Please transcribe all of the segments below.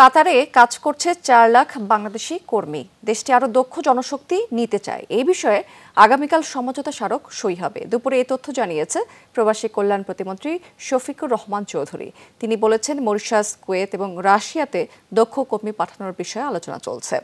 কাতারে কাজ করছে ৪ লাখ বাংলাদেশি কর্মী। দেশটি আরও দক্ষ জনশক্তি নিতে চায়। এই বিষয়ে আগামীকাল সমঝোতা স্মারক সই হবে। দুপুরে এই তথ্য জানিয়েছে প্রবাসী কল্যাণ প্রতিমন্ত্রী শফিকুর রহমান চৌধুরী। তিনি বলেছেন, মরিশাস, কুয়েত এবং রাশিয়াতে দক্ষ কর্মী পাঠানোর বিষয়ে আলোচনা চলছে।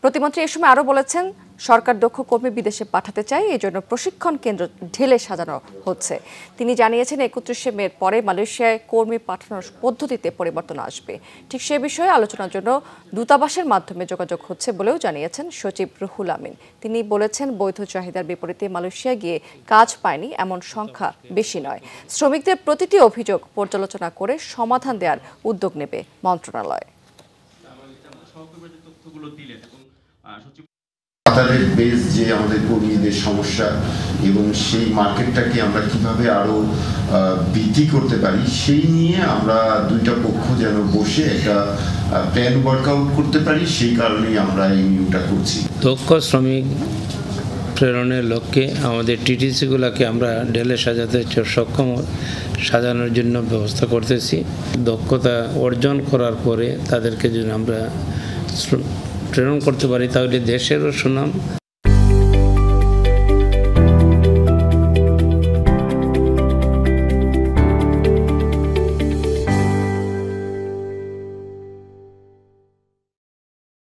প্রতিমন্ত্রী এ সময় আরও বলেছেন, সরকার দক্ষ কর্মী বিদেশে পাঠাতে চায়, এই জন্য প্রশিক্ষণ কেন্দ্র ঢেলে সাজানো হচ্ছে। তিনি জানিয়েছেন, ৩১শে মের পরে মালয়েশিয়ায় কর্মী পাঠানোর পদ্ধতিতে পরিবর্তন আসবে। ঠিক সে বিষয়ে আলোচনার জন্য দূতাবাসের মাধ্যমে যোগাযোগ হচ্ছে বলেও জানিয়েছেন সচিব রুহুল আমিন। তিনি বলেছেন, বৈধ চাহিদার বিপরীতে মালয়েশিয়া গিয়ে কাজ পায়নি এমন সংখ্যা বেশি নয়। শ্রমিকদের প্রতিটি অভিযোগ পর্যালোচনা করে সমাধান দেওয়ার উদ্যোগ নেবে মন্ত্রণালয়। কাতারের বেস যে আমাদের কর্মীদের সমস্যা এবং সেই মার্কেটটাকে আমরা কিভাবে আরো বৃদ্ধি করতে পারি সেই নিয়ে আমরা দুইটা পক্ষ যেন বসে একটা প্ল্যান ওয়ার্কআউট করতে পারি, সেই কারণেই আমরা এই নিয়োগটা করছি। দক্ষ শ্রমিক প্রেরণের লক্ষ্যে আমাদের টিটিসিগুলোকে আমরা ঢেলে সাজাতে সক্ষম সাজানোর জন্য ব্যবস্থা করতেছি। দক্ষতা অর্জন করার পরে তাদেরকে যদি আমরা প্রেরণ করতে পারি তাহলে দেশেরও সুনাম।